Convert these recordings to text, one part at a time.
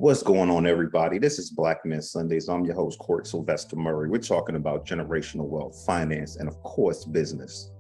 What's going on, everybody? This is Black Men Sundays. I'm your host, Corie Murray. We're talking about generational wealth, finance, and of course, business.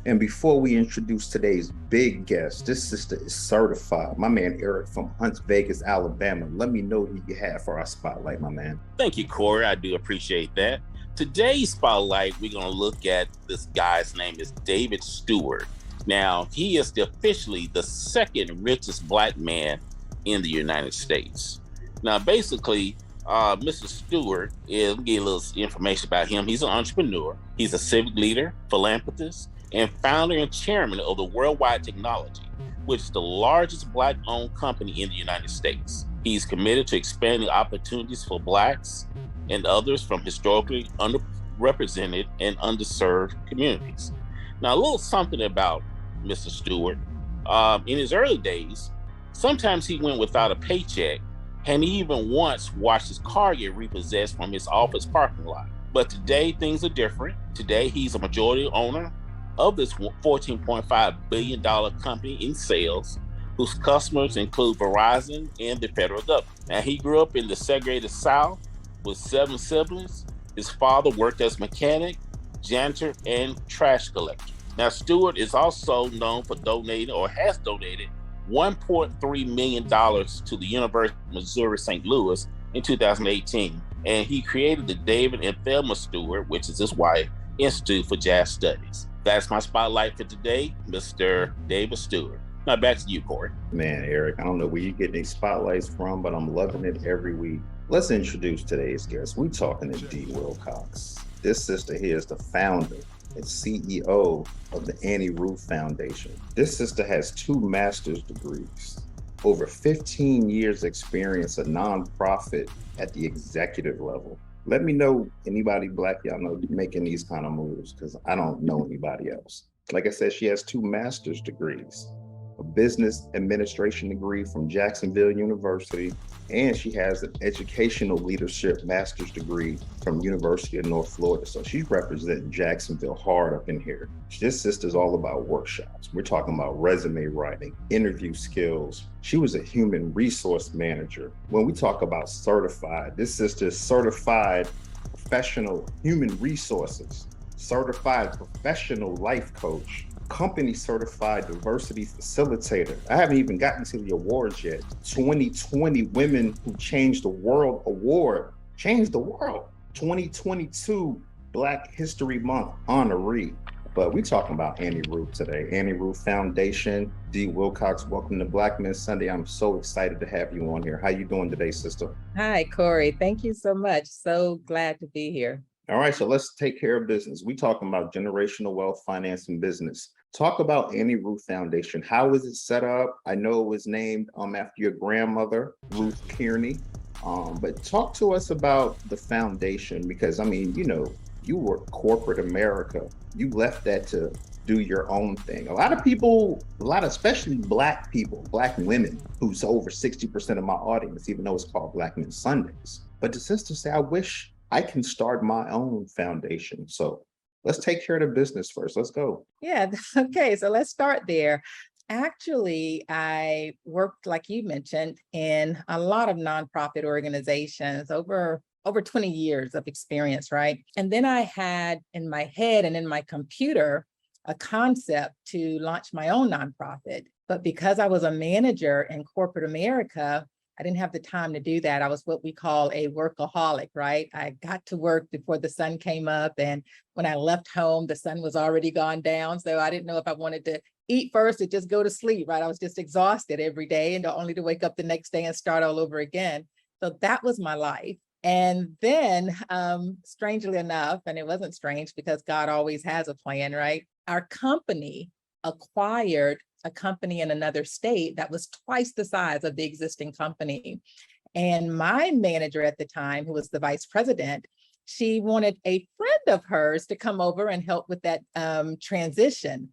And before we introduce today's big guest, this sister is certified. My man, Eric from Hunt Vegas, Alabama. Let me know who you have for our spotlight, my man. Thank you, Corie. I do appreciate that. Today's spotlight, we're going to look at this guy's name is David Stewart. Now, he is officially the second richest Black man in the United States. Now, basically, Mr. Stewart, let me get a little information about him. He's an entrepreneur. He's a civic leader, philanthropist, and founder and chairman of the Worldwide Technology, which is the largest Black-owned company in the United States. He's committed to expanding opportunities for Blacks and others from historically underrepresented and underserved communities. Now, a little something about Mr. Stewart. In his early days, sometimes he went without a paycheck, and he even once watched his car get repossessed from his office parking lot. But today, things are different. Today, he's a majority owner of this $14.5 billion company in sales, whose customers include Verizon and the federal government. Now, he grew up in the segregated South with 7 siblings. His father worked as mechanic, janitor, and trash collector. Now, Stewart is also known for donating or has donated $1.3 million to the University of Missouri St. Louis in 2018. And he created the David and Thelma Stewart, which is his wife, Institute for Jazz Studies. That's my spotlight for today, Mr. David Stewart. Now back to you, Corie. Man, Eric, I don't know where you get these spotlights from, but I'm loving it every week. Let's introduce today's guest. We're talking to Dee WIlcox. This sister here is the founder and CEO of the AnnieRuth Foundation. This sister has 2 master's degrees, over 15 years experience, a nonprofit at the executive level. Let me know anybody Black y'all know making these kind of moves, because I don't know anybody else. Like I said, she has 2 master's degrees, a business administration degree from Jacksonville University, and she has an educational leadership master's degree from University of North Florida. So she's representing Jacksonville hard up in here. This sister's all about workshops. We're talking about resume writing, interview skills. She was a human resource manager. When we talk about certified, this sister is certified professional human resources, certified professional life coach, company certified diversity facilitator. I haven't even gotten to the awards yet. 2020 Women Who Changed the World Award. Changed the world. 2022 Black History Month honoree. But we're talking about AnnieRuth today. AnnieRuth Foundation. Dee WIlcox, welcome to Black Men Sunday. I'm so excited to have you on here. How you doing today, sister? Hi, Corie. Thank you so much. So glad to be here. All right, so let's take care of business. We're talking about generational wealth, finance, and business. Talk about AnnieRuth Foundation. How is it set up? I know it was named after your grandmother, Ruth Kearney. But talk to us about the foundation, because I mean, you know, you were corporate America. You left that to do your own thing. A lot of people, especially Black people, Black women, who's over 60% of my audience, even though it's called Black Men Sundays. But the sisters say, I wish I can start my own foundation. So let's take care of the business first. Let's go. Yeah, okay, so let's start there. Actually, I worked, like you mentioned, in a lot of nonprofit organizations, over 20 years of experience, right? And then I had in my head and in my computer a concept to launch my own nonprofit. But because I was a manager in corporate America, I didn't have the time to do that. I was what we call a workaholic, right? I got to work before the sun came up. And when I left home, the sun was already gone down. So I didn't know if I wanted to eat first or just go to sleep, right? I was just exhausted every day and only to wake up the next day and start all over again. So that was my life. And then strangely enough, and it wasn't strange because God always has a plan, right? Our company acquired a company in another state that was twice the size of the existing company. And my manager at the time, who was the vice president, she wanted a friend of hers to come over and help with that transition.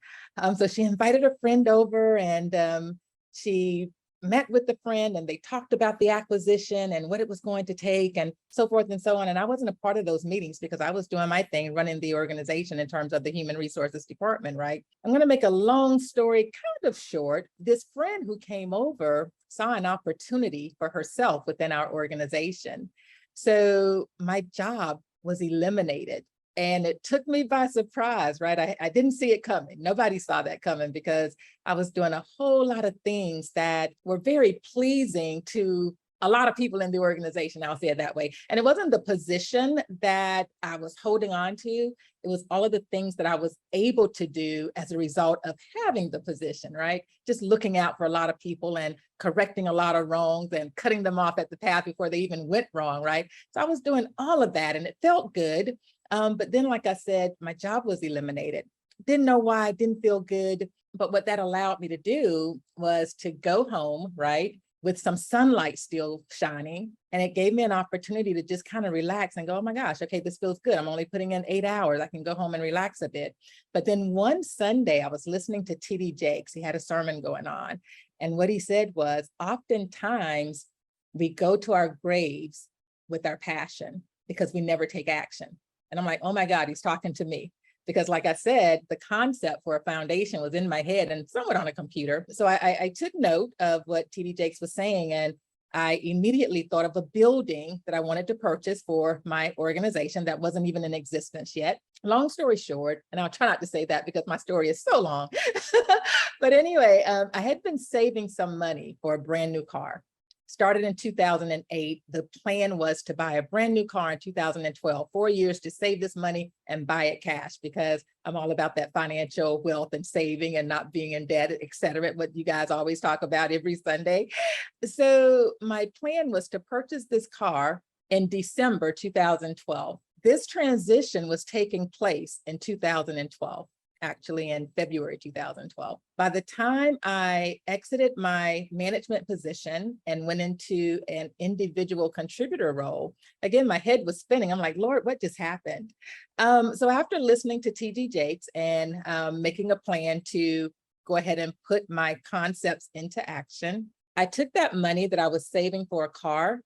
So she invited a friend over, and she met with the friend and they talked about the acquisition and what it was going to take and so forth and so on. And I wasn't a part of those meetings because I was doing my thing, running the organization in terms of the human resources department, right? I'm going to make a long story kind of short. This friend who came over saw an opportunity for herself within our organization. So my job was eliminated. And it took me by surprise, right? I didn't see it coming. Nobody saw that coming because I was doing a whole lot of things that were very pleasing to a lot of people in the organization. I'll say it that way. And it wasn't the position that I was holding on to. It was all of the things that I was able to do as a result of having the position, right? Just looking out for a lot of people and correcting a lot of wrongs and cutting them off at the path before they even went wrong, right? So I was doing all of that and it felt good. But then, like I said, my job was eliminated. Didn't know why, didn't feel good. But what that allowed me to do was to go home, right, with some sunlight still shining. And it gave me an opportunity to just kind of relax and go, oh my gosh, okay, this feels good. I'm only putting in 8 hours. I can go home and relax a bit. But then one Sunday, I was listening to T.D. Jakes. He had a sermon going on. And what he said was, oftentimes we go to our graves with our passion because we never take action. And I'm like, oh my God, he's talking to me. Because like I said, the concept for a foundation was in my head and somewhat on a computer. So I took note of what T.D. Jakes was saying, and I immediately thought of a building that I wanted to purchase for my organization that wasn't even in existence yet. Long story short, and I'll try not to say that because my story is so long. But anyway, I had been saving some money for a brand new car. Started in 2008. The plan was to buy a brand new car in 2012, 4 years to save this money and buy it cash because I'm all about that financial wealth and saving and not being in debt, et cetera, what you guys always talk about every Sunday. So my plan was to purchase this car in December 2012. This transition was taking place in 2012. Actually in February 2012. By the time I exited my management position and went into an individual contributor role, again, my head was spinning. I'm like, Lord, what just happened? So after listening to T.D. Jakes and making a plan to go ahead and put my concepts into action, I took that money that I was saving for a car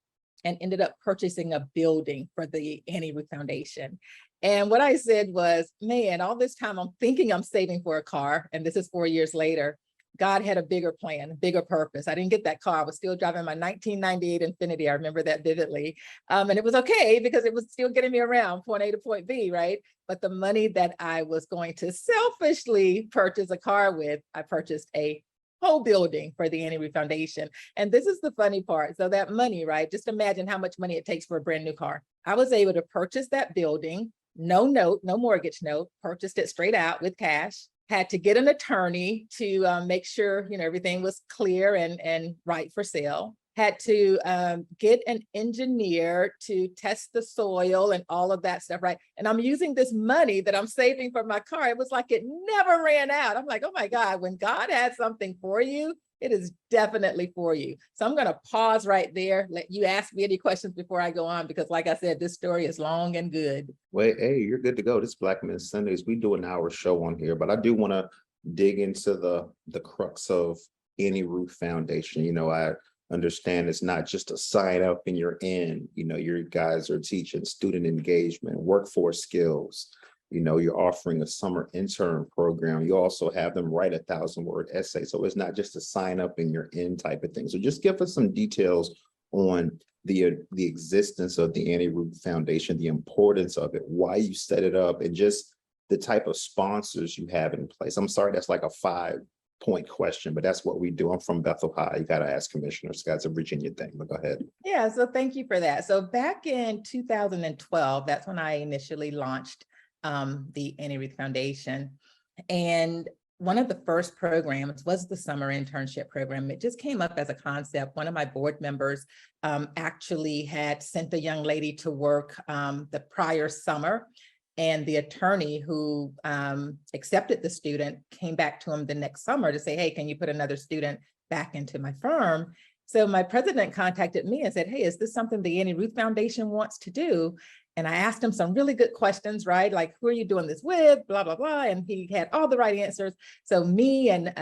and ended up purchasing a building for the AnnieRuth Foundation. And what I said was, man, all this time I'm thinking I'm saving for a car, and this is 4 years later. God had a bigger plan, a bigger purpose. I didn't get that car. I was still driving my 1998 Infiniti. I remember that vividly. And it was okay because it was still getting me around point A to point B, right? But the money that I was going to selfishly purchase a car with, I purchased a whole building for the AnnieRuth Foundation. And this is the funny part. So that money, right? Just imagine how much money it takes for a brand new car. I was able to purchase that building. No note, no mortgage note, purchased it straight out with cash, had to get an attorney to make sure, everything was clear and right for sale, had to get an engineer to test the soil and all of that stuff, right? And I'm using this money that I'm saving for my car. It was like it never ran out. I'm like, oh my God, when God has something for you, it is definitely for you. So I'm going to pause right there. Let you ask me any questions before I go on, because like I said, this story is long and good. Wait, hey, you're good to go. This Black Men Sundays, we do an hour show on here, but I do want to dig into the crux of AnnieRuth Foundation. I understand it's not just a sign up and you're in. You guys are teaching student engagement, workforce skills. You're offering a summer intern program. You also have them write 1,000-word essay. So it's not just a sign up and you're in type of thing. So just give us some details on the existence of the AnnieRuth Foundation, the importance of it, why you set it up, and just the type of sponsors you have in place. I'm sorry, that's like a 5-point question, but that's what we do. I'm from Bethel High. You got to ask Commissioner Scott's a Virginia thing, but go ahead. Yeah, so thank you for that. So back in 2012, that's when I initially launched the AnnieRuth Foundation. And one of the first programs was the summer internship program. It just came up as a concept. One of my board members actually had sent a young lady to work the prior summer, and the attorney who accepted the student came back to him the next summer to say, hey, can you put another student back into my firm? So my president contacted me and said, hey, is this something the AnnieRuth Foundation wants to do? And I asked him some really good questions, right? Like, who are you doing this with? Blah, blah, blah. And he had all the right answers. So me and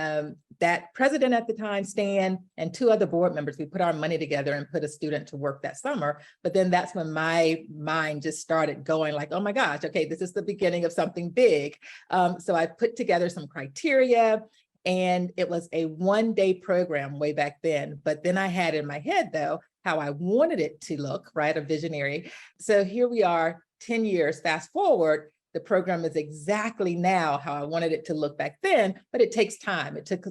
that president at the time, Stan, and 2 other board members, we put our money together and put a student to work that summer. But then that's when my mind just started going like, oh my gosh, okay, this is the beginning of something big. So I put together some criteria, and it was a 1-day program way back then. But then I had in my head, though, how I wanted it to look, right? A visionary. So here we are, 10 years, fast forward, the program is exactly now how I wanted it to look back then, but it takes time. It took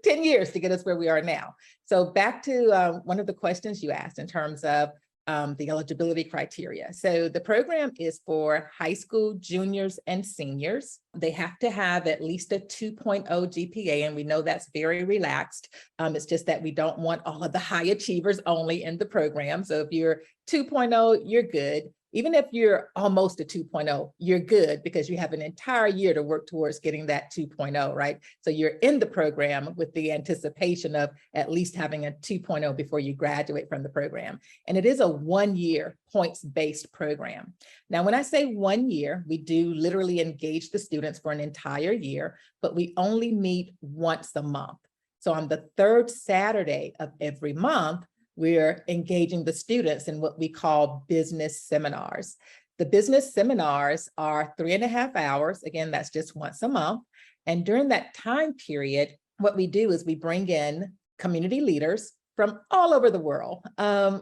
10 years to get us where we are now. So back to one of the questions you asked in terms of the eligibility criteria. So the program is for high school juniors and seniors. They have to have at least a 2.0 GPA, and we know that's very relaxed. It's just that we don't want all of the high achievers only in the program. So if you're 2.0, you're good. Even if you're almost a 2.0, you're good because you have an entire year to work towards getting that 2.0, right? So you're in the program with the anticipation of at least having a 2.0 before you graduate from the program. And it is a 1-year points-based program. Now, when I say 1 year, we do literally engage the students for an entire year, but we only meet once a month. So on the 3rd Saturday of every month, we're engaging the students in what we call business seminars. The business seminars are 3.5 hours. Again, that's just once a month. And during that time period, what we do is we bring in community leaders from all over the world.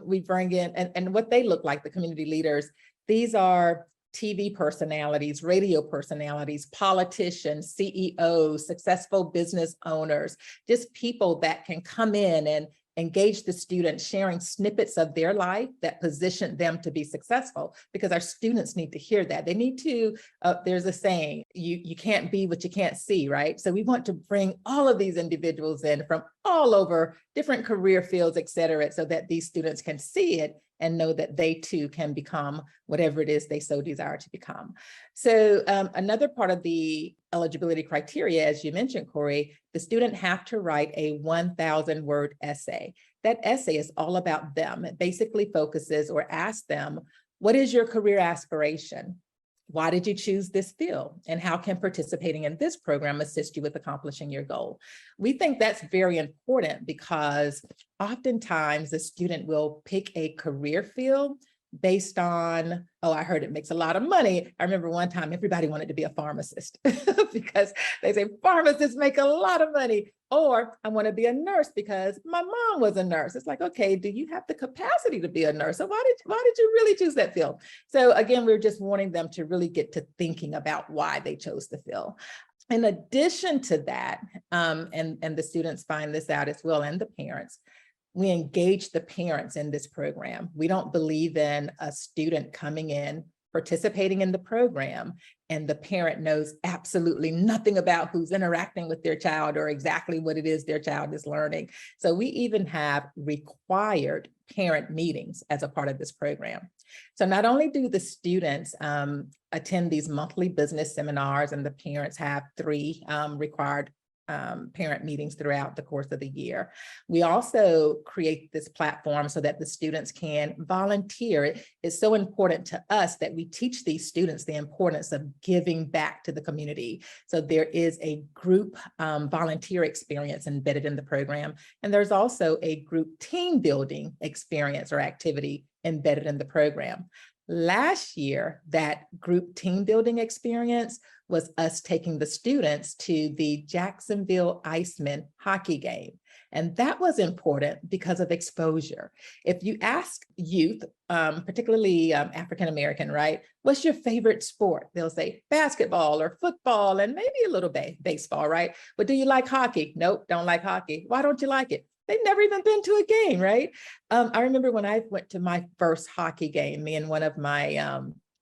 We bring in, and what they look like, the community leaders, these are TV personalities, radio personalities, politicians, CEOs, successful business owners, just people that can come in and engage the students, sharing snippets of their life that position them to be successful, because our students need to hear that. They need to, there's a saying, you can't be what you can't see, right? So we want to bring all of these individuals in from all over different career fields, et cetera, so that these students can see it and know that they too can become whatever it is they so desire to become. So another part of the eligibility criteria, as you mentioned, Corie, the student have to write a 1,000-word essay. That essay is all about them. It basically focuses or asks them, what is your career aspiration? Why did you choose this field? And how can participating in this program assist you with accomplishing your goal? We think that's very important because oftentimes the student will pick a career field based on, oh, I heard it makes a lot of money. I remember one time everybody wanted to be a pharmacist because they say pharmacists make a lot of money. Or I want to be a nurse because my mom was a nurse. It's like, okay, do you have the capacity to be a nurse? So why did you really choose that field? So again, we're just wanting them to really get to thinking about why they chose the field. In addition to that, and the students find this out as well, and the parents, we engage the parents in this program. We don't believe in a student coming in, participating in the program, and the parent knows absolutely nothing about who's interacting with their child or exactly what it is their child is learning. So we even have required parent meetings as a part of this program. So not only do the students attend these monthly business seminars, and the parents have 3 required parent meetings throughout the course of the year. We also create this platform so that the students can volunteer. It's so important to us that we teach these students the importance of giving back to the community. So there is a group volunteer experience embedded in the program. And there's also a group team building experience or activity embedded in the program. Last year, that group team building experience was us taking the students to the Jacksonville Icemen hockey game. And that was important because of exposure. If you ask youth, particularly African-American, right, what's your favorite sport? They'll say basketball or football and maybe a little baseball, right? But do you like hockey? Nope, don't like hockey. Why don't you like it? They've never even been to a game, right? I remember when I went to my first hockey game, me and one of my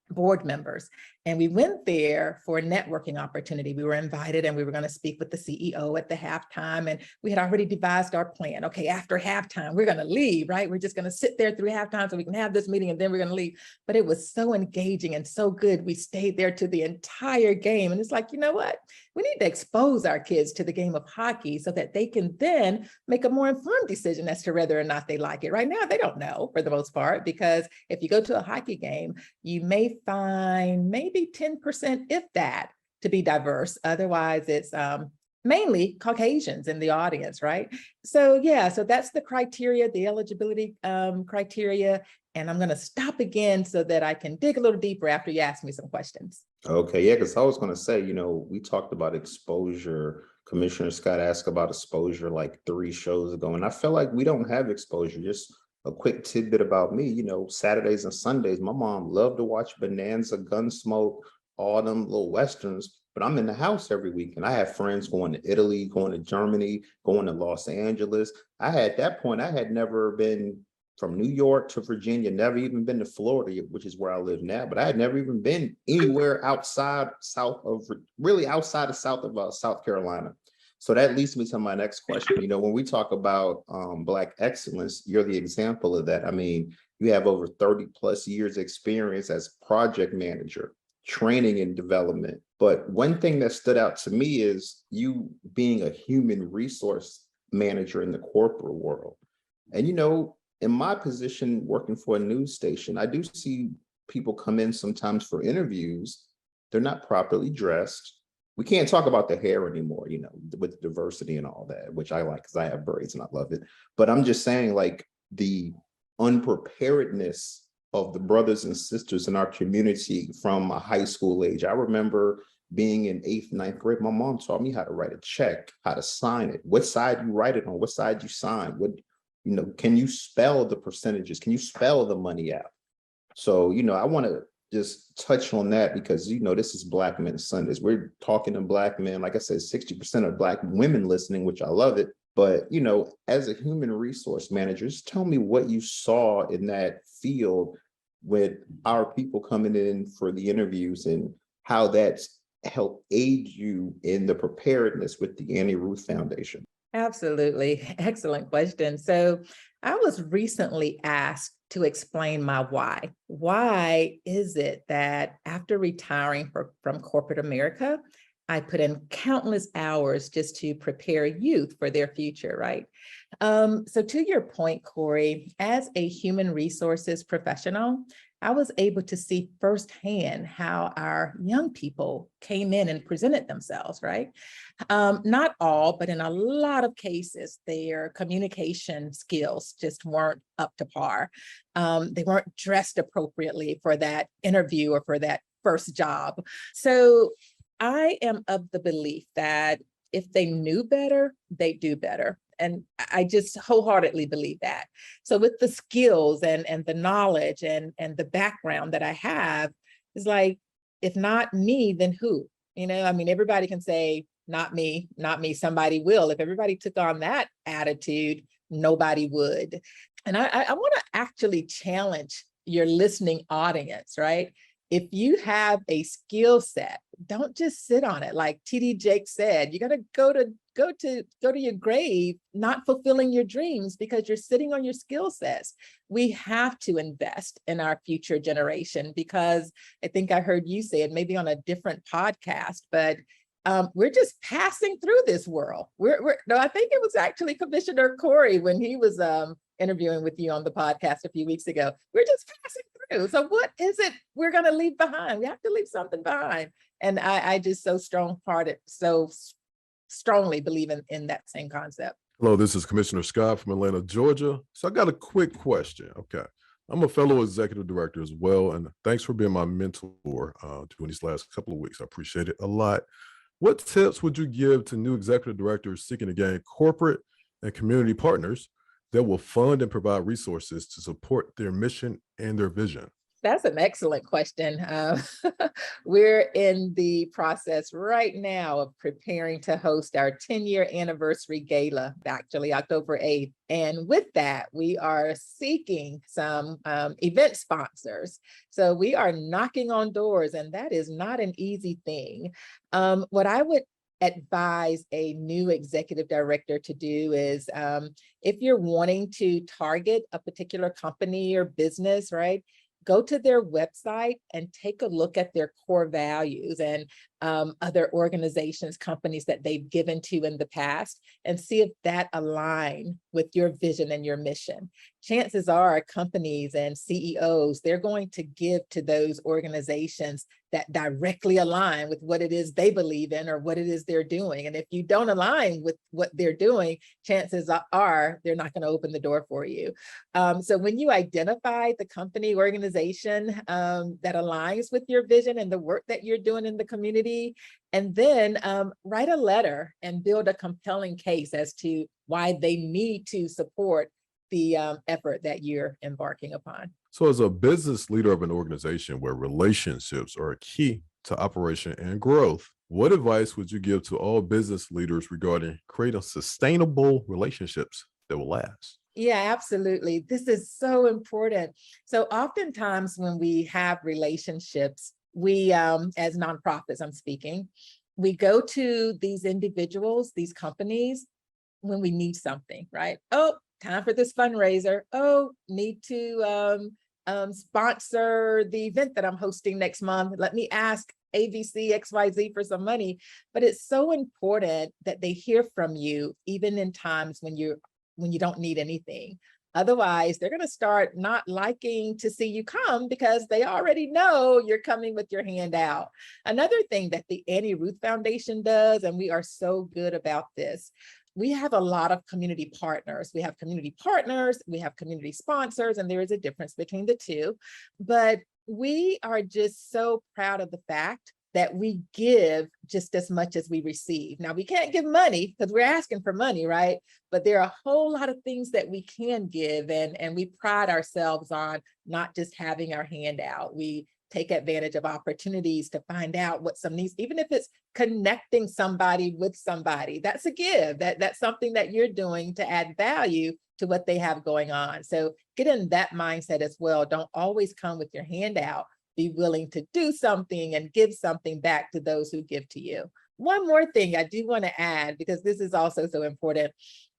board members, And we went there for a networking opportunity. We were invited and we were going to speak with the CEO at the halftime. And we had already devised our plan. Okay, after halftime, we're going to leave, right? We're just going to sit there through halftime so we can have this meeting and then we're going to leave. But it was so engaging and so good. We stayed there to the entire game. And it's like, you know what? We need to expose our kids to the game of hockey so that they can then make a more informed decision as to whether or not they like it. Right now, they don't know for the most part, because if you go to a hockey game, you may find maybe 10%, if that, to be diverse. Otherwise, it's mainly Caucasians in the audience, right? So yeah, so that's the criteria, the eligibility criteria. And I'm going to stop again so that I can dig a little deeper after you ask me some questions. Okay, yeah, because I was going to say, we talked about exposure. Commissioner Scott asked about exposure like 3 shows ago, and I feel like we don't have exposure. Just a quick tidbit about me, Saturdays and Sundays, my mom loved to watch Bonanza, Gunsmoke, all them little Westerns, but I'm in the house every week, and I have friends going to Italy, going to Germany, going to Los Angeles. At that point, I had never been from New York to Virginia, never even been to Florida, which is where I live now, but I had never even been anywhere outside of South of South Carolina. So that leads me to my next question. When we talk about Black excellence, you're the example of that. I mean, you have over 30 plus years experience as project manager, training and development. But one thing that stood out to me is you being a human resource manager in the corporate world. And, in my position working for a news station, I do see people come in sometimes for interviews. They're not properly dressed. We can't talk about the hair anymore, with diversity and all that, which I like because I have braids and I love it. But I'm just saying, like, the unpreparedness of the brothers and sisters in our community from a high school age. I remember being in 8th, 9th grade, my mom taught me how to write a check, how to sign it, what side you write it on, what side you sign, can you spell the percentages? Can you spell the money out? So, I want to just touch on that because, this is Black Men Sundays. We're talking to Black men. Like I said, 60% of Black women listening, which I love it. But, as a human resource manager, just tell me what you saw in that field with our people coming in for the interviews and how that's helped aid you in the preparedness with the AnnieRuth Foundation. Absolutely. Excellent question. So I was recently asked to explain my why. Why is it that after retiring from corporate America, I put in countless hours just to prepare youth for their future, right? So to your point, Corie, as a human resources professional, I was able to see firsthand how our young people came in and presented themselves, right? Not all, but in a lot of cases, their communication skills just weren't up to par. They weren't dressed appropriately for that interview or for that first job. So I am of the belief that if they knew better, they do better. And I just wholeheartedly believe that. So with the skills and the knowledge and the background that I have, it's like, if not me, then who? Everybody can say, not me, somebody will. If everybody took on that attitude, nobody would. And I want to actually challenge your listening audience, right? If you have a skill set, don't just sit on it. Like TD Jakes said, you got to go to your grave not fulfilling your dreams because you're sitting on your skill sets. We have to invest in our future generation because I think I heard you say it maybe on a different podcast, but we're just passing through this world. No, I think it was actually Commissioner Corie when he was interviewing with you on the podcast a few weeks ago. We're just passing through. So what is it we're going to leave behind? We have to leave something behind. And I just so strongly believe in that same concept. Hello, this is Commissioner Scott from Atlanta, Georgia. So I got a quick question. Okay. I'm a fellow executive director as well. And thanks for being my mentor during these last couple of weeks. I appreciate it a lot. What tips would you give to new executive directors seeking to gain corporate and community partners that will fund and provide resources to support their mission and their vision? That's an excellent question. We're in the process right now of preparing to host our 10-year anniversary gala, actually October 8th. And with that, we are seeking some event sponsors. So we are knocking on doors, and that is not an easy thing. What I would advise a new executive director to do is if you're wanting to target a particular company or business, right? Go to their website and take a look at their core values and other organizations, companies that they've given to in the past, and see if that align with your vision and your mission. Chances are companies and CEOs, they're going to give to those organizations that directly align with what it is they believe in or what it is they're doing. And if you don't align with what they're doing, chances are they're not going to open the door for you. So when you identify the company organization that aligns with your vision and the work that you're doing in the community, and then write a letter and build a compelling case as to why they need to support the effort that you're embarking upon. So as a business leader of an organization where relationships are key to operation and growth, what advice would you give to all business leaders regarding creating sustainable relationships that will last? Yeah, absolutely. This is so important. So oftentimes when we have relationships, we, as nonprofits, I'm speaking, we go to these individuals, these companies, when we need something, right? Oh, time for this fundraiser. Oh, need to sponsor the event that I'm hosting next month. Let me ask ABC XYZ for some money. But it's so important that they hear from you, even in times when you don't need anything. Otherwise, they're going to start not liking to see you come because they already know you're coming with your hand out. Another thing that the AnnieRuth Foundation does, and we are so good about this, we have a lot of community partners. We have community partners, we have community sponsors, and there is a difference between the two. But we are just so proud of the fact that we give just as much as we receive. Now, we can't give money because we're asking for money, right? But there are a whole lot of things that we can give, and we pride ourselves on not just having our hand out. We take advantage of opportunities to find out what some needs, even if it's connecting somebody with somebody. That's a give. That's something that you're doing to add value to what they have going on. So get in that mindset as well. Don't always come with your hand out. Be willing to do something and give something back to those who give to you. One more thing I do want to add, because this is also so important.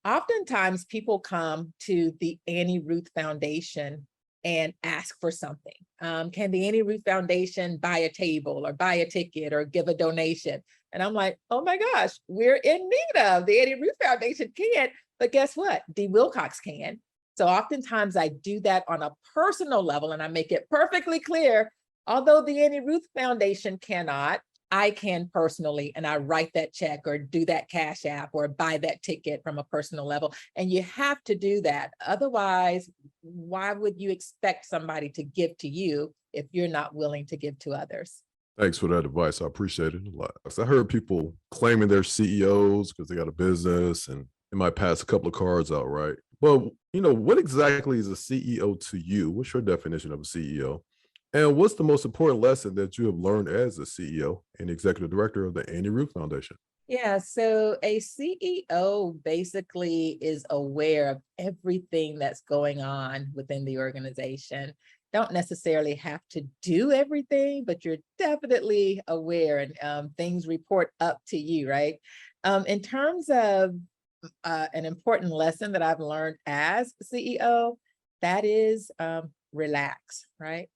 Oftentimes people come to the AnnieRuth Foundation and ask for something. Can the AnnieRuth Foundation buy a table or buy a ticket or give a donation? And I'm like, oh my gosh, we're in need of. The AnnieRuth Foundation can't, but guess what? Dee WIlcox can. So oftentimes I do that on a personal level, and I make it perfectly clear, although the AnnieRuth Foundation cannot, I can personally, and I write that check or do that cash app or buy that ticket from a personal level. And you have to do that. Otherwise, why would you expect somebody to give to you if you're not willing to give to others? Thanks for that advice. I appreciate it a lot. So I heard people claiming they're CEOs because they got a business and they might pass a couple of cards out, right? Well, what exactly is a CEO to you? What's your definition of a CEO? And what's the most important lesson that you have learned as a CEO and executive director of the AnnieRuth Foundation? Yeah, so a CEO basically is aware of everything that's going on within the organization. Don't necessarily have to do everything, but you're definitely aware, and things report up to you, right? In terms of an important lesson that I've learned as CEO, that is relax, right?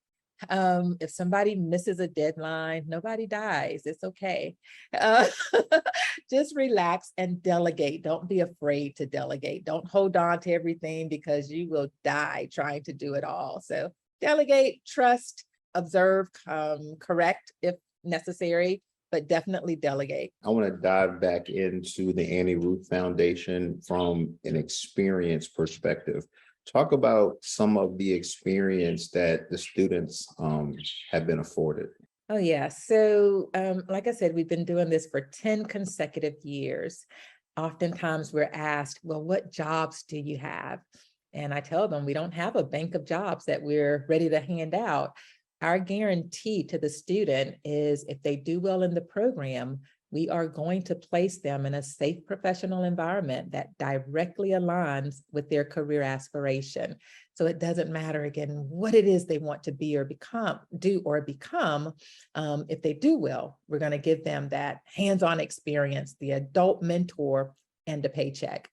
If somebody misses a deadline, nobody dies. It's okay. Just relax and delegate. Don't be afraid to delegate. Don't hold on to everything because you will die trying to do it all. So delegate, trust, observe, correct if necessary, but definitely delegate. I want to dive back into the AnnieRuth Foundation from an experience perspective. Talk about some of the experience that the students have been afforded. Oh, yeah. So like I said, we've been doing this for 10 consecutive years. Oftentimes we're asked, well, what jobs do you have? And I tell them we don't have a bank of jobs that we're ready to hand out. our guarantee to the student is if they do well in the program, we are going to place them in a safe professional environment that directly aligns with their career aspiration. So it doesn't matter, again, what it is they want to be or become. If they do well, we're going to give them that hands-on experience, the adult mentor, and a paycheck.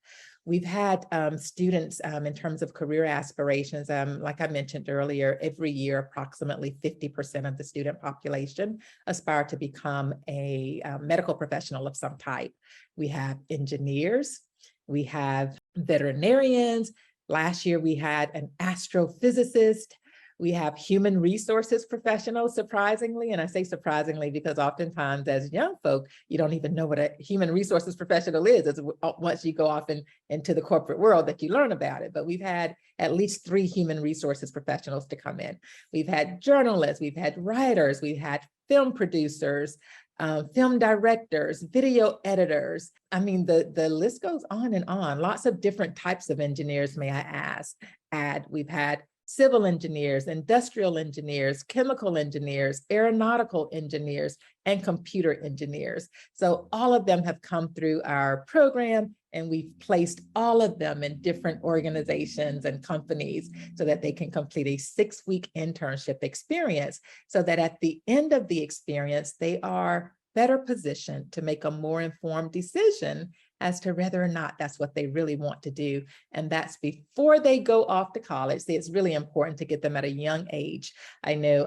We've had students in terms of career aspirations, like I mentioned earlier, every year, approximately 50% of the student population aspire to become a medical professional of some type. We have engineers, we have veterinarians. Last year, we had an astrophysicist. We have human resources professionals, surprisingly, and I say surprisingly because oftentimes as young folk, you don't even know what a human resources professional is. It's once you go off into the corporate world that you learn about it. But we've had at least 3 human resources professionals to come in. We've had journalists, we've had writers, we've had film producers, film directors, video editors. I mean, the list goes on and on. Lots of different types of engineers, may I add. We've had civil engineers, industrial engineers, chemical engineers, aeronautical engineers, and computer engineers. So all of them have come through our program, and we've placed all of them in different organizations and companies so that they can complete a 6-week internship experience, so that at the end of the experience, they are better positioned to make a more informed decision as to whether or not that's what they really want to do. And that's before they go off to college. See, it's really important to get them at a young age. I know,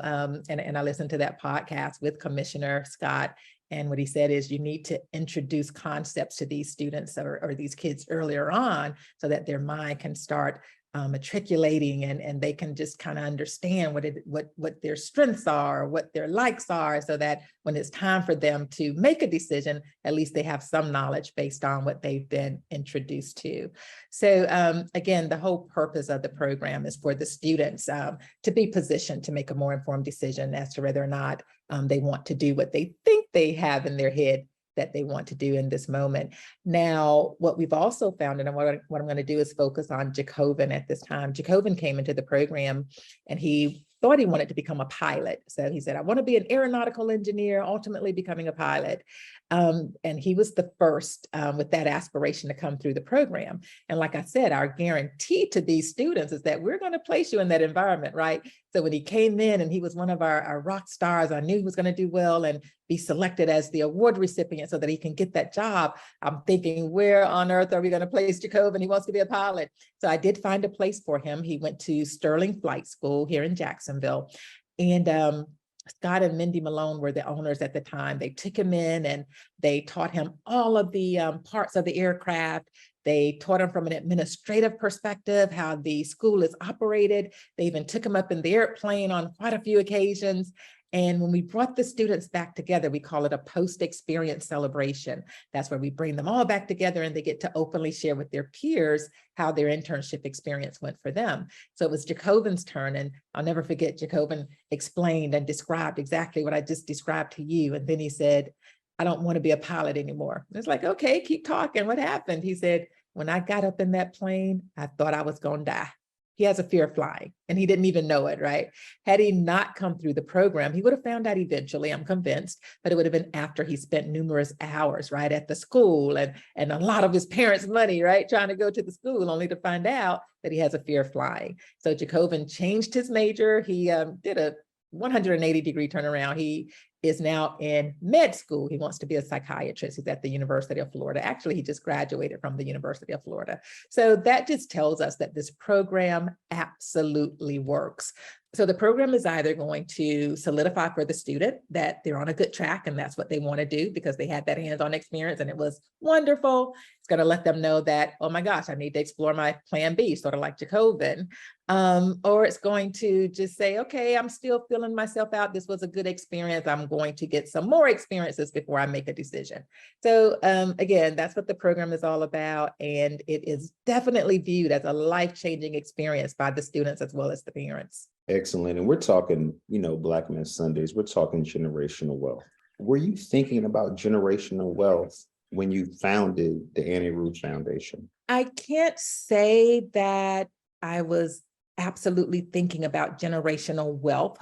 and I listened to that podcast with Commissioner Scott, and what he said is you need to introduce concepts to these students or these kids earlier on so that their mind can start matriculating and they can just kind of understand what their strengths are, what their likes are, so that when it's time for them to make a decision, at least they have some knowledge based on what they've been introduced to. So again, the whole purpose of the program is for the students to be positioned to make a more informed decision as to whether or not they want to do what they think they have in their head that they want to do in this moment. Now, what we've also found, and what I'm going to do is focus on Jacobin at this time. Jacobin came into the program and he thought he wanted to become a pilot. So he said, I want to be an aeronautical engineer, ultimately becoming a pilot. And he was the first with that aspiration to come through the program. And like I said, our guarantee to these students is that we're going to place you in that environment, right? So when he came in and he was one of our rock stars, I knew he was going to do well and be selected as the award recipient so that he can get that job. I'm thinking, where on earth are we going to place Jacobin? He wants to be a pilot. So I did find a place for him. He went to Sterling Flight School here in Jacksonville. And Scott and Mindy Malone were the owners at the time. They took him in and they taught him all of the parts of the aircraft. They taught him from an administrative perspective, how the school is operated. They even took him up in the airplane on quite a few occasions. And when we brought the students back together, we call it a post-experience celebration. That's where we bring them all back together and they get to openly share with their peers how their internship experience went for them. So it was Jacobin's turn, and I'll never forget, Jacobin explained and described exactly what I just described to you. And then he said, I don't want to be a pilot anymore. It's like, okay, keep talking. What happened? He said, when I got up in that plane, I thought I was going to die. He has a fear of flying and he didn't even know it, right? Had he not come through the program, he would have found out eventually, I'm convinced, but it would have been after he spent numerous hours, right, at the school and a lot of his parents' money, right, trying to go to the school, only to find out that he has a fear of flying. So Jacobin changed his major. He did a 180-degree turnaround. He is now in med school. He wants to be a psychiatrist. He's at the University of Florida. Actually, he just graduated from the University of Florida. So that just tells us that this program absolutely works. So the program is either going to solidify for the student that they're on a good track and that's what they want to do because they had that hands-on experience and it was wonderful. It's going to let them know that, oh my gosh, I need to explore my plan B, sort of like Jacobin. Or it's going to just say, okay, I'm still feeling myself out. This was a good experience. I'm going to get some more experiences before I make a decision. So again, that's what the program is all about. And it is definitely viewed as a life-changing experience by the students as well as the parents. Excellent. And we're talking, Black Men Sundays, we're talking generational wealth. Were you thinking about generational wealth when you founded the AnnieRuth Foundation? I can't say that I was absolutely thinking about generational wealth.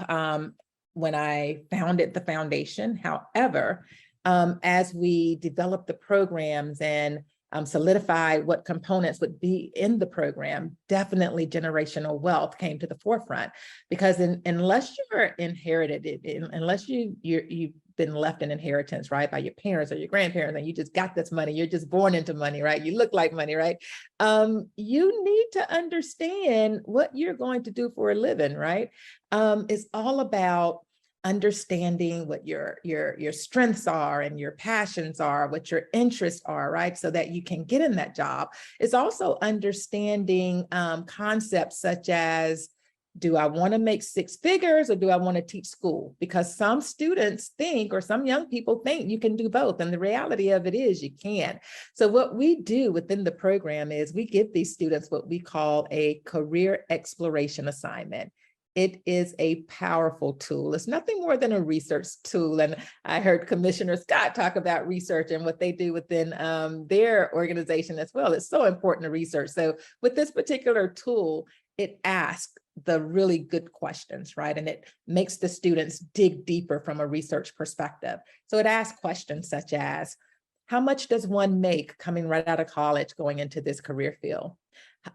when I founded the foundation. However, as we developed the programs and solidified what components would be in the program, definitely generational wealth came to the forefront, because unless you're inherited, unless you've been left an inheritance, right, by your parents or your grandparents, and you just got this money, you're just born into money, right? You look like money, right? You need to understand what you're going to do for a living, right? It's all about understanding what your strengths are and your passions are, what your interests are, right? So that you can get in that job. It's also understanding concepts such as, do I want to make six figures or do I want to teach school? Because some students think, or some young people think, you can do both. And the reality of it is you can't. So what we do within the program is we give these students what we call a career exploration assignment. It is a powerful tool. It's nothing more than a research tool. And I heard Commissioner Scott talk about research and what they do within their organization as well. It's so important to research. So with this particular tool, it asks the really good questions, right? And it makes the students dig deeper from a research perspective. So it asks questions such as, how much does one make coming right out of college going into this career field?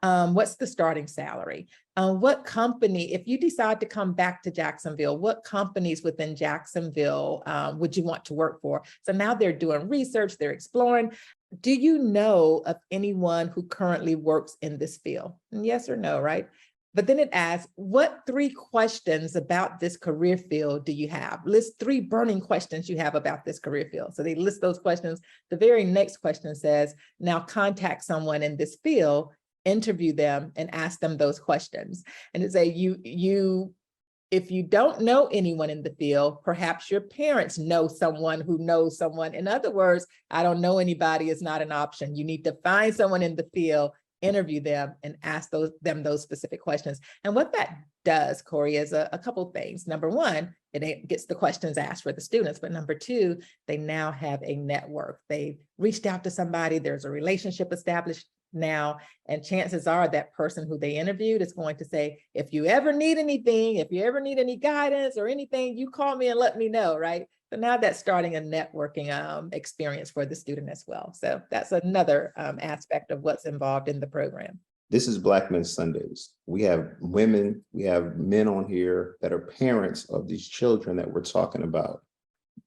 What's the starting salary? What company, if you decide to come back to Jacksonville, what companies within Jacksonville would you want to work for? So now they're doing research, they're exploring. Do you know of anyone who currently works in this field? And yes or no, right? But then it asks, what 3 questions about this career field do you have? List 3 burning questions you have about this career field. So they list those questions. The very next question says, now contact someone in this field, interview them, and ask them those questions. And it say, if you don't know anyone in the field, perhaps your parents know someone who knows someone. In other words, I don't know anybody is not an option. You need to find someone in the field, interview them, and ask them those specific questions. And what that does, Corie, is a couple things. Number one, it gets the questions asked for the students, but number 2, they now have a network. They reached out to somebody, there's a relationship established now, and chances are that person who they interviewed is going to say, if you ever need anything, if you ever need any guidance or anything, you call me and let me know, right? So now that's starting a networking experience for the student as well. So that's another aspect of what's involved in the program. This is Black Men Sundays. We have women, we have men on here that are parents of these children that we're talking about.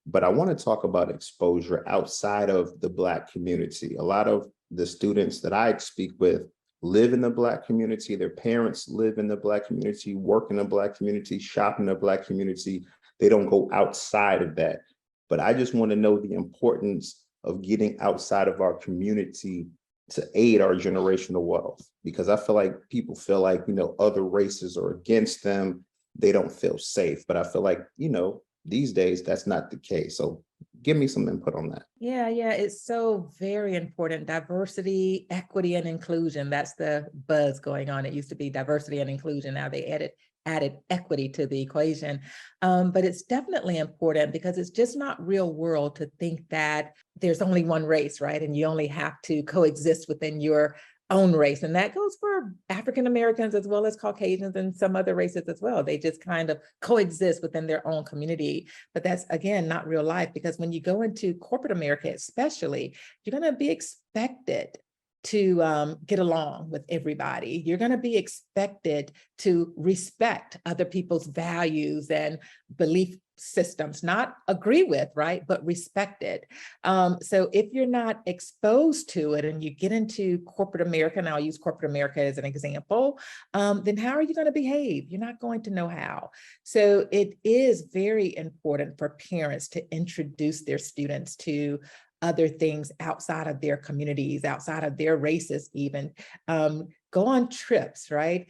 But I want to talk about exposure outside of the Black community. A lot of the students that I speak with live in the Black community. Their parents live in the Black community, work in the Black community, shop in the Black community. They don't go outside of that. But I just want to know the importance of getting outside of our community to aid our generational wealth, because I feel like people feel like, other races are against them. They don't feel safe. But I feel like, these days, that's not the case. So give me some input on that. Yeah, it's so very important. Diversity, equity, and inclusion. That's the buzz going on. It used to be diversity and inclusion. Now they added equity to the equation. But it's definitely important because it's just not real world to think that there's only one race, right? And you only have to coexist within your own race. And that goes for African Americans as well as Caucasians and some other races as well. They just kind of coexist within their own community. But that's, again, not real life, because when you go into corporate America, especially, you're going to be expected to get along with everybody. You're going to be expected to respect other people's values and belief systems, not agree with, right, but respect it. So if you're not exposed to it and you get into corporate America, and I'll use corporate America as an example, then how are you going to behave? You're not going to know how. So it is very important for parents to introduce their students to other things outside of their communities, outside of their races even. Go on trips, right?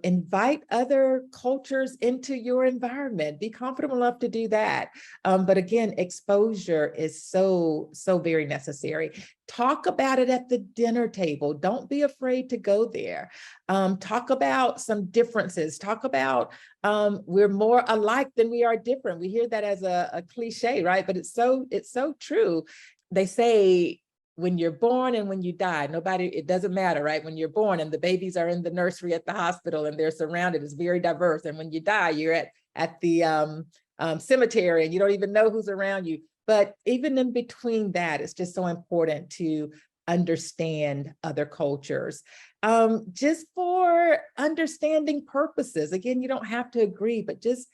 Invite other cultures into your environment. Be comfortable enough to do that. But again, exposure is so very necessary. Talk about it at the dinner table. Don't be afraid to go there. Talk about some differences. Talk about we're more alike than we are different. We hear that as a cliche, right? But it's so true. They say, when you're born and when you die, it doesn't matter, right? When you're born and the babies are in the nursery at the hospital and they're surrounded, it's very diverse. And when you die, you're at the cemetery and you don't even know who's around you. But even in between that, it's just so important to understand other cultures, just for understanding purposes. Again, you don't have to agree, but just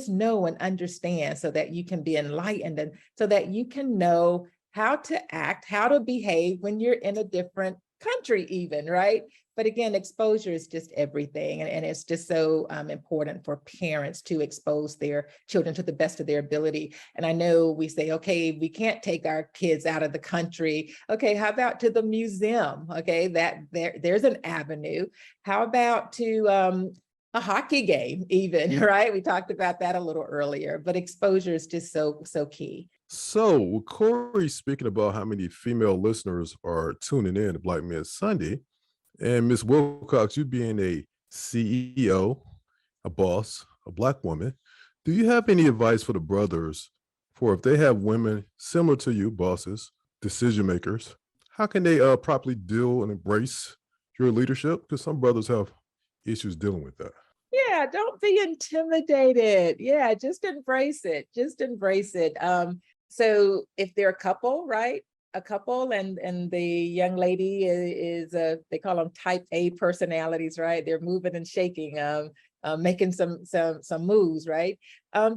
know and understand so that you can be enlightened and so that you can know how to act, how to behave when you're in a different country even, right? But again, exposure is just everything. And it's just so important for parents to expose their children to the best of their ability. And I know we say, okay, we can't take our kids out of the country. Okay, how about to the museum? Okay, there's an avenue. How about to a hockey game even, right? We talked about that a little earlier, but exposure is just so key. So, with Corie speaking about how many female listeners are tuning in to Black Men Sunday, and Ms. Wilcox, you being a CEO, a boss, a Black woman, do you have any advice for the brothers for if they have women similar to you, bosses, decision makers? How can they properly deal and embrace your leadership? Because some brothers have issues dealing with that. Yeah, don't be intimidated. Yeah, just embrace it. Just embrace it. So if they're a couple, right? A couple and the young lady is they call them type A personalities, right? They're moving and shaking, making some moves, right?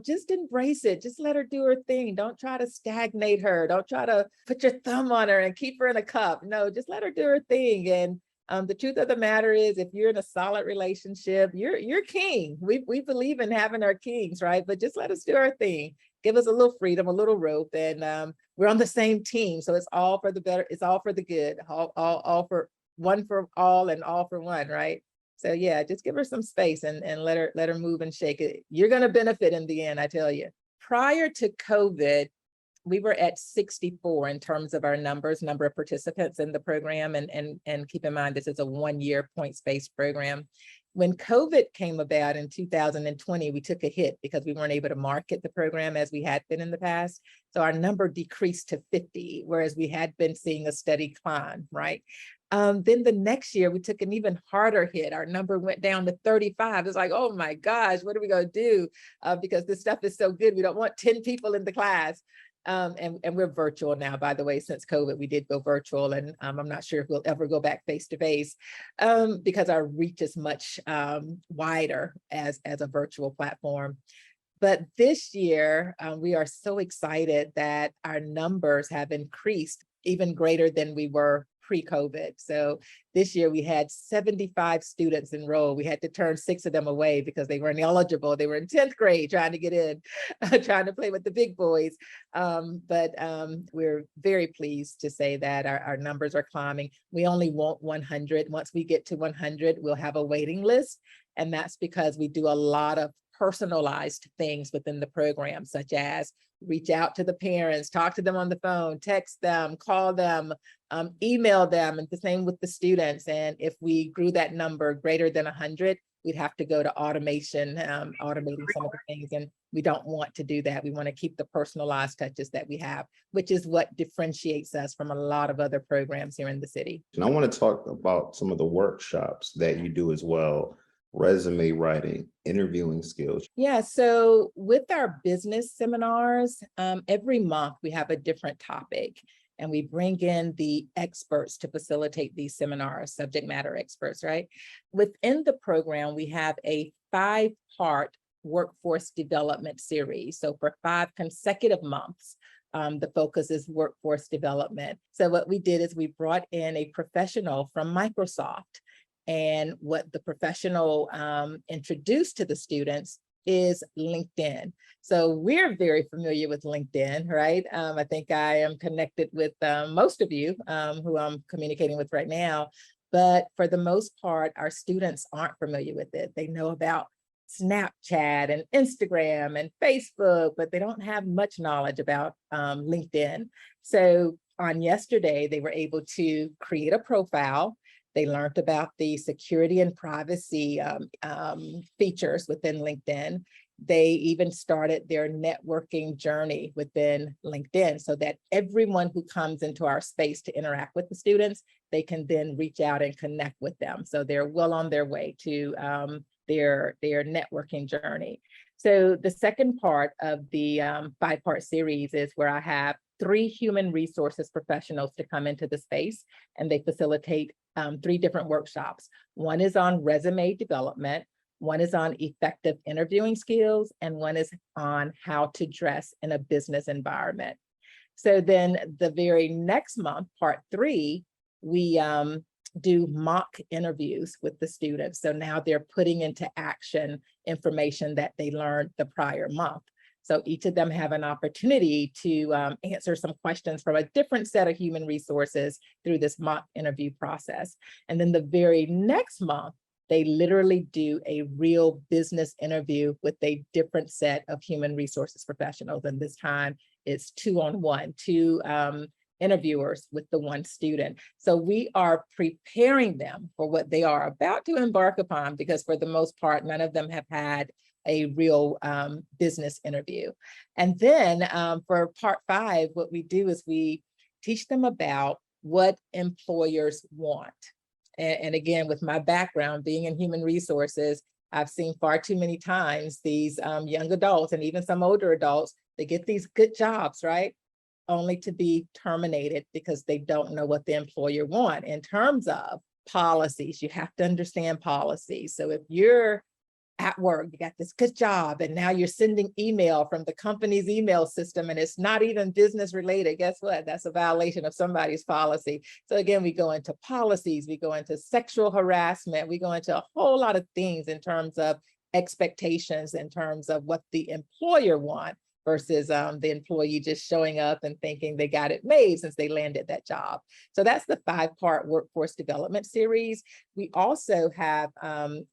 Just embrace it. Just let her do her thing. Don't try to stagnate her. Don't try to put your thumb on her and keep her in a cup. No, just let her do her thing. And the truth of the matter is, if you're in a solid relationship, you're king. We believe in having our kings, right? But just let us do our thing. Give us a little freedom, a little rope, and we're on the same team. So it's all for the better. It's all for the good. All for one for all and all for one, right? So yeah, just give her some space and let her move and shake it. You're going to benefit in the end, I tell you. Prior to COVID, we were at 64 in terms of our number of participants in the program. And keep in mind, this is a 1-year points-based program. When COVID came about in 2020, we took a hit because we weren't able to market the program as we had been in the past. So our number decreased to 50, whereas we had been seeing a steady climb, right? Then the next year, we took an even harder hit. Our number went down to 35. It's like, oh my gosh, what are we going to do? Because this stuff is so good. We don't want 10 people in the class. And we're virtual now, by the way. Since COVID, we did go virtual, and I'm not sure if we'll ever go back face to face because our reach is much wider as a virtual platform. But this year, we are so excited that our numbers have increased even greater than we were pre-COVID. So this year we had 75 students enrolled. We had to turn 6 of them away because they weren't eligible. They were in 10th grade trying to get in, trying to play with the big boys. But we're very pleased to say that our numbers are climbing. We only want 100. Once we get to 100, we'll have a waiting list. And that's because we do a lot of personalized things within the program, such as reach out to the parents, talk to them on the phone, text them, call them, email them, and the same with the students. And if we grew that number greater than 100, we'd have to go to automation, automating some of the things. And we don't want to do that. We want to keep the personalized touches that we have, which is what differentiates us from a lot of other programs here in the city. And I want to talk about some of the workshops that you do as well. Resume writing, interviewing skills. Yeah, so with our business seminars, every month we have a different topic and we bring in the experts to facilitate these seminars, subject matter experts, right? Within the program, we have a 5-part workforce development series. So for 5 consecutive months, the focus is workforce development. So what we did is we brought in a professional from Microsoft. And what the professional introduced to the students is LinkedIn. So we're very familiar with LinkedIn, right? I think I am connected with most of you who I'm communicating with right now. But for the most part, our students aren't familiar with it. They know about Snapchat and Instagram and Facebook, but they don't have much knowledge about LinkedIn. So on yesterday, they were able to create a profile. They learned about the security and privacy features within LinkedIn. They even started their networking journey within LinkedIn so that everyone who comes into our space to interact with the students, they can then reach out and connect with them. So they're well on their way to their networking journey. So the second part of the 5-part series is where I have 3 human resources professionals to come into the space, and they facilitate 3 different workshops. One is on resume development, one is on effective interviewing skills, and one is on how to dress in a business environment. So then the very next month, part 3, we do mock interviews with the students. So now they're putting into action information that they learned the prior month. So each of them have an opportunity to answer some questions from a different set of human resources through this mock interview process. And then the very next month, they literally do a real business interview with a different set of human resources professionals. And this time it's 2-on-1, 2 interviewers with the 1 student. So we are preparing them for what they are about to embark upon, because for the most part, none of them have had a real business interview. And then for part 5, what we do is we teach them about what employers want. And again, with my background being in human resources, I've seen far too many times these young adults and even some older adults, they get these good jobs, right? Only to be terminated because they don't know what the employer want in terms of policies. You have to understand policies. So if you're at work, you got this good job, and now you're sending email from the company's email system and it's not even business related, guess what? That's a violation of somebody's policy. So again, we go into policies, we go into sexual harassment, we go into a whole lot of things in terms of expectations, in terms of what the employer wants versus the employee just showing up and thinking they got it made since they landed that job. So that's the 5-part workforce development series. We also have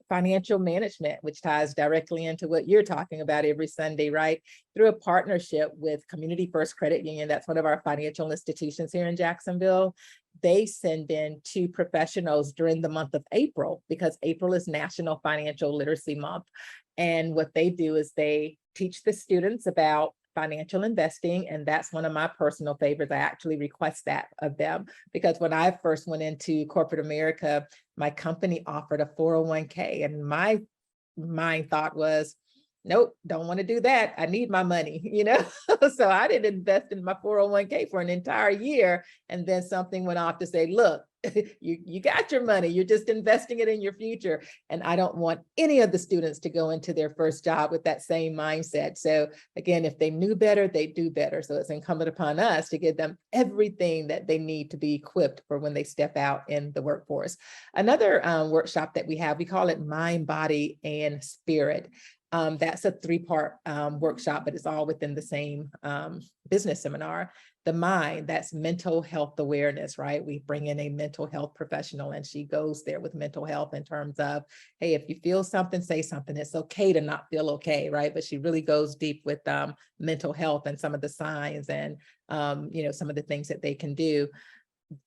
financial management, which ties directly into what you're talking about every Sunday, right? Through a partnership with Community First Credit Union, that's one of our financial institutions here in Jacksonville. They send in 2 professionals during the month of April, because April is National Financial Literacy Month. And what they do is they teach the students about financial investing. And that's one of my personal favorites. I actually request that of them, because when I first went into corporate America, my company offered a 401k. And my mind thought was, nope, don't want to do that. I need my money, you know? So I didn't invest in my 401k for an entire year. And then something went off to say, look, you got your money, you're just investing it in your future. And I don't want any of the students to go into their first job with that same mindset. So again, if they knew better, they do better. So it's incumbent upon us to give them everything that they need to be equipped for when they step out in the workforce. Another workshop that we have, we call it Mind, Body, and Spirit. That's a 3-part workshop, but it's all within the same business seminar. The mind, that's mental health awareness, right? We bring in a mental health professional and she goes there with mental health in terms of, hey, if you feel something, say something. It's okay to not feel okay, right? But she really goes deep with mental health and some of the signs and, some of the things that they can do,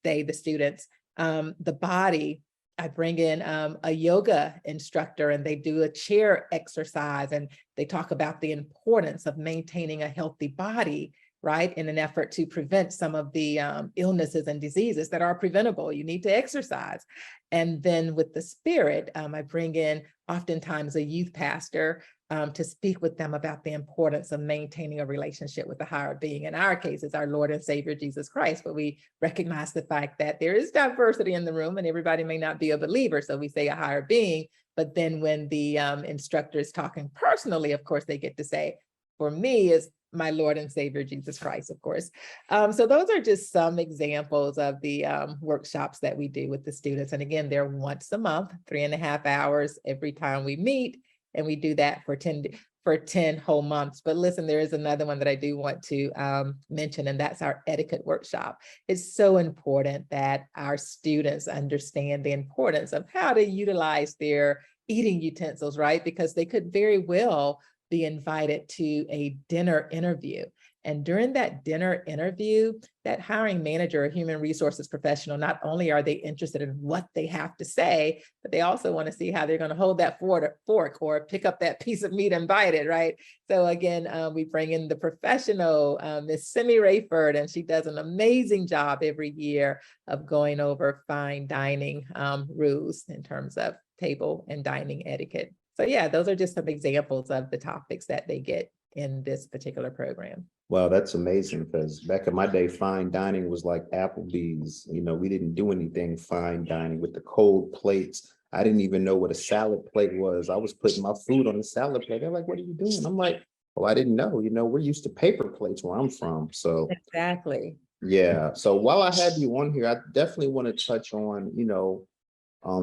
the students. The body, I bring in a yoga instructor and they do a chair exercise and they talk about the importance of maintaining a healthy body, right? In an effort to prevent some of the illnesses and diseases that are preventable. You need to exercise. And then with the spirit, I bring in oftentimes a youth pastor to speak with them about the importance of maintaining a relationship with the higher being. In our case, it's our Lord and Savior, Jesus Christ, but we recognize the fact that there is diversity in the room and everybody may not be a believer. So we say a higher being, but then when the instructor is talking personally, of course, they get to say, for me, is my Lord and Savior, Jesus Christ, of course. So those are just some examples of the workshops that we do with the students. And again, they're once a month, 3.5 hours every time we meet. And we do that for 10 whole months. But listen, there is another one that I do want to mention, and that's our etiquette workshop. It's so important that our students understand the importance of how to utilize their eating utensils, right? Because they could very well be invited to a dinner interview. And during that dinner interview, that hiring manager or human resources professional, not only are they interested in what they have to say, but they also want to see how they're going to hold that fork or pick up that piece of meat and bite it, right? So again, we bring in the professional, Miss Simi Rayford, and she does an amazing job every year of going over fine dining rules in terms of table and dining etiquette. So yeah, those are just some examples of the topics that they get in this particular program. Wow, that's amazing, because back in my day, fine dining was like Applebee's. We didn't do anything fine dining with the cold plates. I didn't even know what a salad plate was. I was putting my food on the salad plate. They're like, "What are you doing?" I'm like, "Well, I didn't know. We're used to paper plates where I'm from." So Exactly. yeah. So while I have you on here, I definitely want to touch on,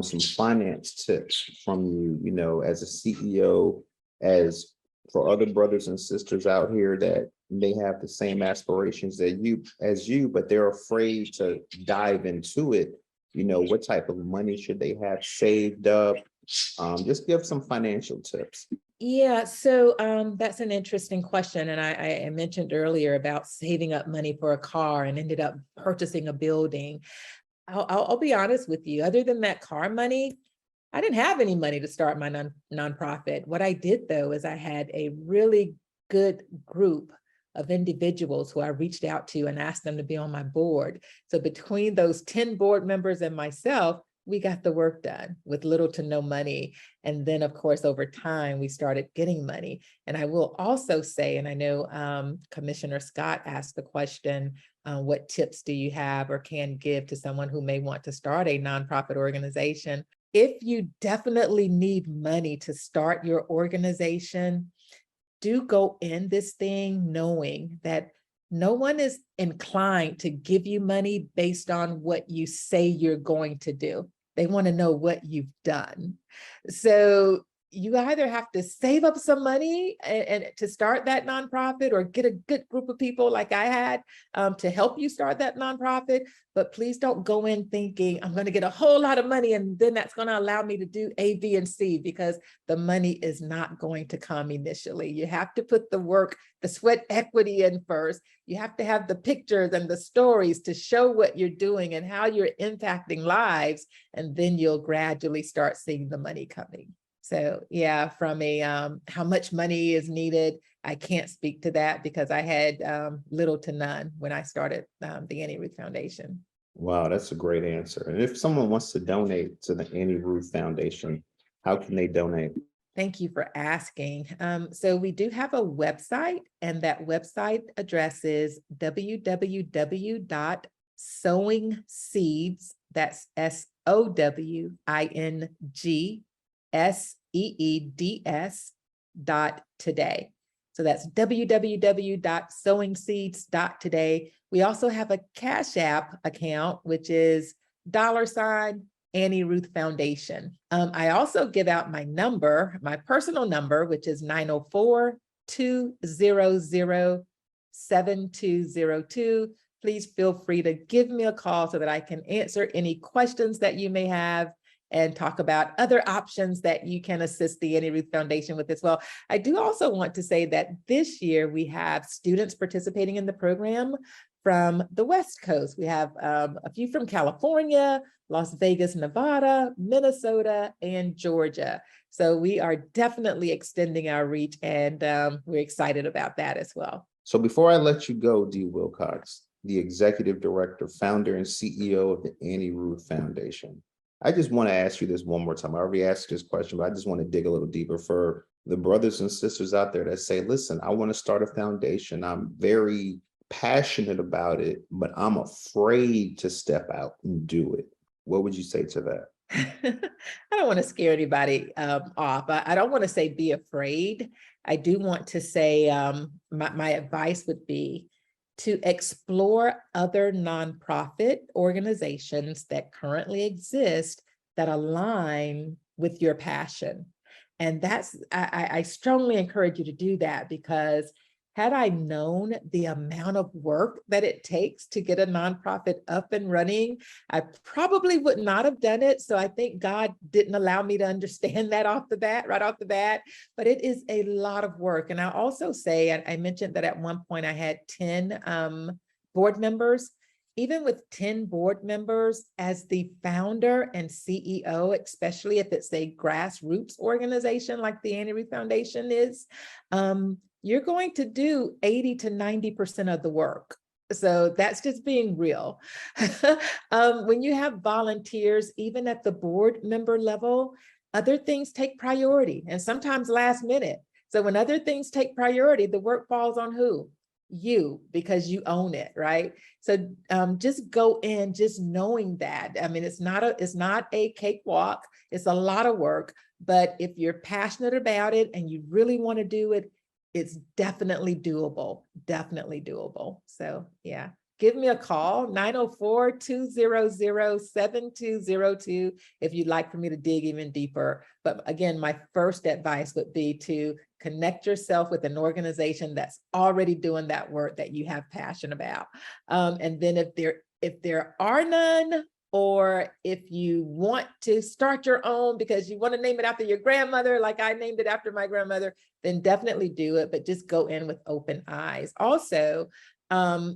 some finance tips from you, as a CEO, as for other brothers and sisters out here that may have the same aspirations as you, but they're afraid to dive into it. What type of money should they have saved up? Just give some financial tips. Yeah, so that's an interesting question. And I mentioned earlier about saving up money for a car and ended up purchasing a building. I'll be honest with you, other than that car money, I didn't have any money to start my nonprofit. What I did though is I had a really good group of individuals who I reached out to and asked them to be on my board. So between those 10 board members and myself, we got the work done with little to no money. And then of course, over time, we started getting money. And I will also say, and I know Commissioner Scott asked the question, what tips do you have or can give to someone who may want to start a nonprofit organization? If you definitely need money to start your organization, do go in this thing knowing that no one is inclined to give you money based on what you say you're going to do. They want to know what you've done. So you either have to save up some money and to start that nonprofit, or get a good group of people like I had to help you start that nonprofit. But please don't go in thinking I'm going to get a whole lot of money and then that's going to allow me to do A, B, and C, because the money is not going to come initially. You have to put the work, the sweat equity in first. You have to have the pictures and the stories to show what you're doing and how you're impacting lives. And then you'll gradually start seeing the money coming. So yeah, from a how much money is needed, I can't speak to that because I had little to none when I started the AnnieRuth Foundation. Wow, that's a great answer. And if someone wants to donate to the AnnieRuth Foundation, how can they donate? Thank you for asking. So we do have a website, and that website address is www.sowingseeds, that's SOWINGSEEDS.today. So that's www.sowingseeds.today. We also have a Cash App account, which is $AnnieRuth Foundation. I also give out my number, my personal number, which is 904-200-7202. Please feel free to give me a call so that I can answer any questions that you may have and talk about other options that you can assist the AnnieRuth Foundation with as well. I do also want to say that this year we have students participating in the program from the West Coast. We have a few from California, Las Vegas, Nevada, Minnesota, and Georgia. So we are definitely extending our reach, and we're excited about that as well. So before I let you go, Dee WIlcox, the Executive Director, Founder, and CEO of the AnnieRuth Foundation, I just want to ask you this one more time. I already asked this question, but I just want to dig a little deeper for the brothers and sisters out there that say, listen, I want to start a foundation. I'm very passionate about it, but I'm afraid to step out and do it. What would you say to that? I don't want to scare anybody off. I don't want to say be afraid. I do want to say my advice would be to explore other nonprofit organizations that currently exist that align with your passion. And that's, I strongly encourage you to do that, because had I known the amount of work that it takes to get a nonprofit up and running, I probably would not have done it. So I think God didn't allow me to understand that right off the bat, but it is a lot of work. And I'll also say, I mentioned that at one point I had 10 board members. Even with 10 board members, as the founder and CEO, especially if it's a grassroots organization like the AnnieRuth Foundation is, you're going to do 80 to 90% of the work. So that's just being real. When you have volunteers, even at the board member level, other things take priority, and sometimes last minute. So when other things take priority, the work falls on who? You, because you own it, right? So just go in just knowing that. I mean, it's not a cakewalk. It's a lot of work, but if you're passionate about it and you really want to do it, it's definitely doable, definitely doable. So yeah, give me a call, 904-200-7202 if you'd like for me to dig even deeper. But again, my first advice would be to connect yourself with an organization that's already doing that work that you have passion about. And then if there are none, or if you want to start your own because you want to name it after your grandmother, like I named it after my grandmother, then definitely do it, but just go in with open eyes. Also,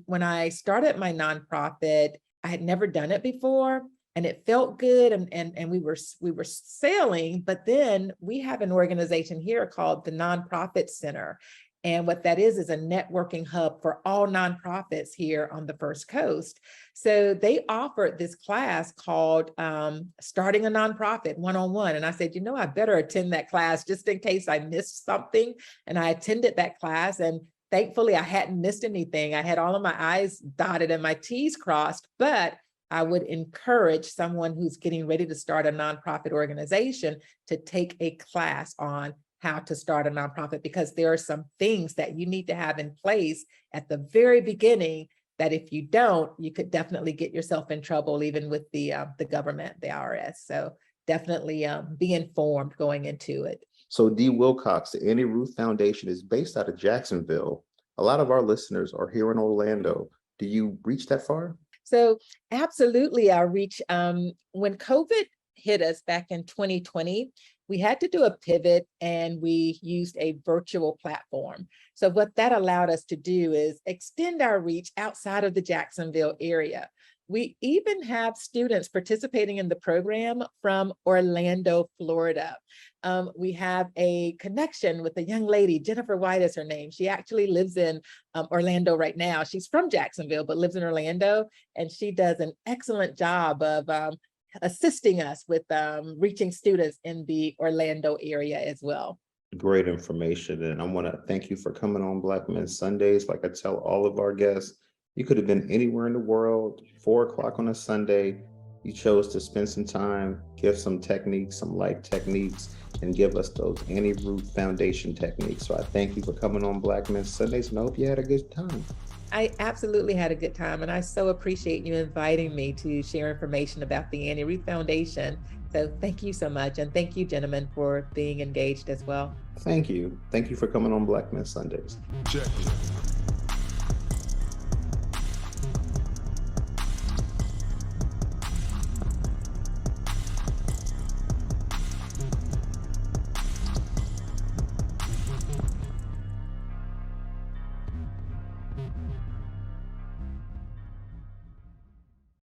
when I started my nonprofit, I had never done it before, and it felt good, and we were sailing. But then we have an organization here called the Nonprofit Center, and what that is a networking hub for all nonprofits here on the First Coast. So they offered this class called Starting a Nonprofit 101, and I said, you know, I better attend that class just in case I missed something. And I attended that class, and thankfully, I hadn't missed anything. I had all of my I's dotted and my T's crossed, but I would encourage someone who's getting ready to start a nonprofit organization to take a class on how to start a nonprofit, because there are some things that you need to have in place at the very beginning that if you don't, you could definitely get yourself in trouble, even with the government, the IRS. So definitely be informed going into it. So Dee WIlcox, the AnnieRuth Foundation is based out of Jacksonville. A lot of our listeners are here in Orlando. Do you reach that far? So absolutely, our reach. When COVID hit us back in 2020, we had to do a pivot, and we used a virtual platform. So what that allowed us to do is extend our reach outside of the Jacksonville area. We even have students participating in the program from Orlando, Florida. We have a connection with a young lady, Jennifer White is her name. She actually lives in Orlando right now. She's from Jacksonville, but lives in Orlando, and she does an excellent job of assisting us with reaching students in the Orlando area as well. Great information. And I want to thank you for coming on Black Men Sundays. Like I tell all of our guests, you could have been anywhere in the world, 4 o'clock on a Sunday. You chose to spend some time, give some techniques, some life techniques, and give us those AnnieRuth Foundation techniques. So I thank you for coming on Black Men Sundays, and I hope you had a good time. I absolutely had a good time, and I so appreciate you inviting me to share information about the AnnieRuth Foundation. So thank you so much, and thank you, gentlemen, for being engaged as well. Thank you. Thank you for coming on Black Men Sundays. Check.